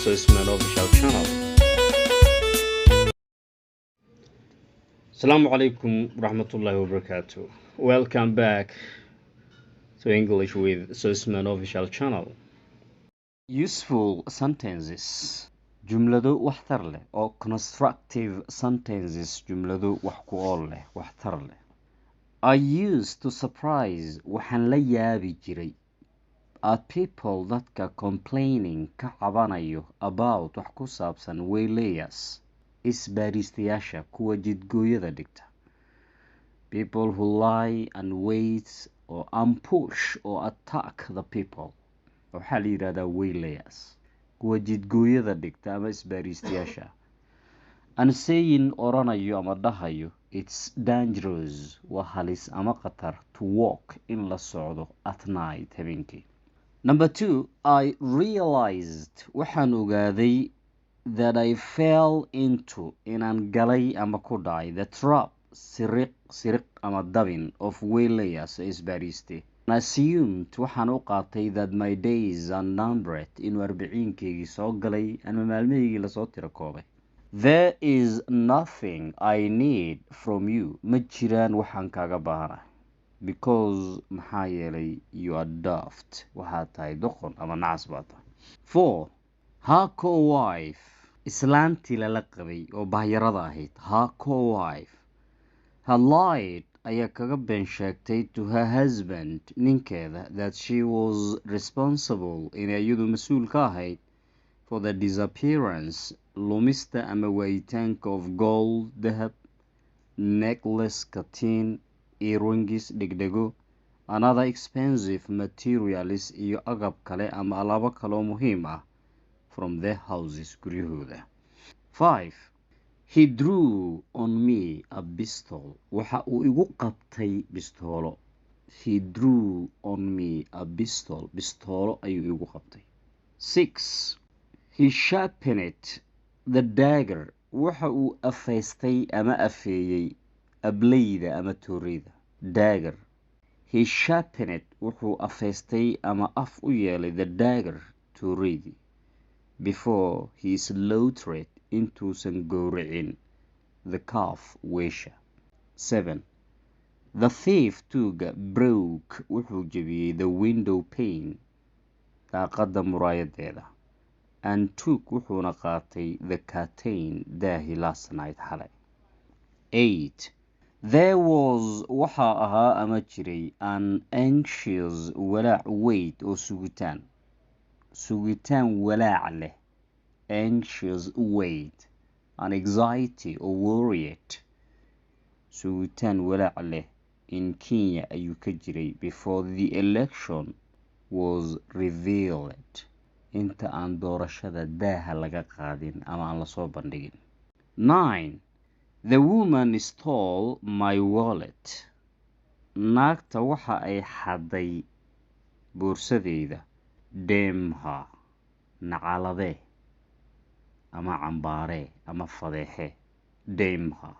Sosman Official Channel. Assalamu alaikum rahmatullahi wabarakatuh. Welcome back to English with Sosman Official Channel. Useful sentences. Jumlado waxtar leh oo constructive sentences. Jumlado wax ku ool leh, waxtar leh. I used to surprise waxaan la yaabi jiray at people dadka complaining ka cabanayo about wax ku saabsan waylayas isbaaristayaasha kuwa jidgooyada dhigta. People who lie and wait or ambush or attack the people. Waxaa la yidhahdaa waylayas kuwa jidgooyada dhigta ama isbaaristayaasha. And saying oranayo ama dhahayo it's dangerous waa halis ama khatar to walk in la socdo at night habeenkii. Number 2, I realized waxaan ogaaday that I fell into inaan galay ama ku dhacay the trap siriq ama dabin of waylayas isbaariste. And assumed waxaan u qaatay that my days are numbered inuu arbiciinkaygii soo galay ama maalmahaygii lasoo tiro koobay. There is nothing I need from you. Ma jiraan waxaan kaaga baahanahay. Because maxaa yeelay you are daft. Waxaad tahay doqon ama nacas baa tahay. 4. Her co-wife. Islaantii lala qabay oo bahyarada ahayd. Her co-wife. Her lied ayaa kaga been sheegtay to her husband ninkeeda that she was responsible inay iyadu mas-uul ka ahayd for the disappearance lumista ama waayitaanka of gold dahab necklace katiin earrings dhegdhego and other expensive materials iyo agab kale ama alaabo kale oo muhiim ah from their houses guryahooda. 5. He drew on me a pistol. Waxa uu igu qabtay bistoolo. He drew on me a pistol. Bistoolo ayuu igu qabtay. 6. He sharpened the dagger. Waxa uu afaystay ama afeeyey ableyda ama tooreyda. Dagger. He sharpened wuxuu afaystay ama af u yeelay the dagger tooreydii before he slaughtered intuusan gowracin the calf weesha. 7. The thief tuuga broke wuxuu jebiyey the window pane daaqada muraayadeeda and took wuxuuna qaatay the curtain daahi last night xalay. 8. There was waxaa ahaa ama jiray an anxious walaac wait oo sugitaan walaac leh. Anxious wait an anxiety or worried sugitaan walaac leh in Kenya ayuu ka jiray before the election was revealed inta aan doorashada daaha laga qaadin ama aan lasoo bandhigin. 9. The woman stole my wallet. Naagta waxa ay xaday boorsadeyda. Demha nacalade ama cambaare ama fadeexe. Demha.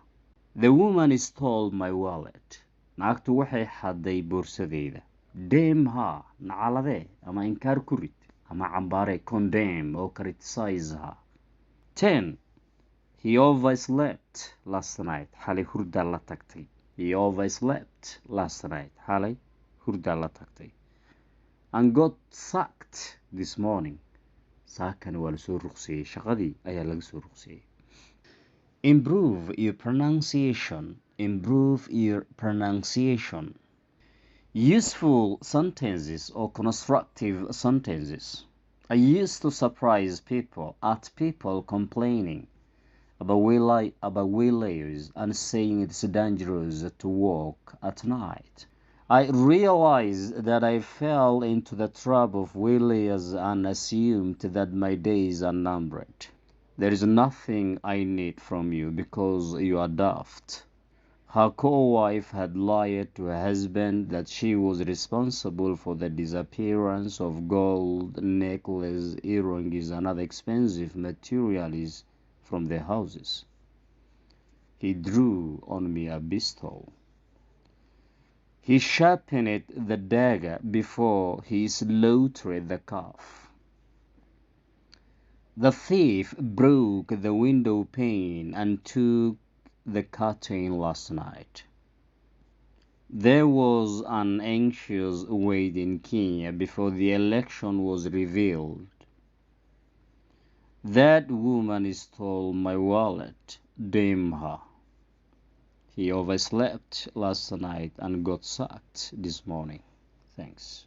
The woman stole my wallet. Naagtu waxay xaday boorsadeyda. Demha nacalade ama inkaar ku rid ama cambaare condemn or criticize her. 10. He overslept last night. Xalay hurdaa la tagtay. He overslept last night. Xalay hurdaa la tagtay. And got sacked this morning. Saakana waa lasoo ruqseeyey. Shaqadii ayaa laga soo ruqseeyey. Improve your pronunciation. Improve your pronunciation. Useful sentences or constructive sentences. I used to surprise people at people complaining about waylayers and saying it's dangerous to walk at night. I realized that I fell into the trap of waylayers and assumed that my days are numbered. There is nothing I need from you because you are daft. Her co-wife had lied to her husband that she was responsible for the disappearance of gold, necklace, earrings, and other expensive materials from their houses. He drew on me a pistol. He sharpened the dagger before he slaughtered the calf. The thief broke the window pane and took the curtain last night. There was an anxious wait in Kenya before the election was revealed. That woman stole my wallet. Damn her. He overslept last night and got sacked this morning. Thanks.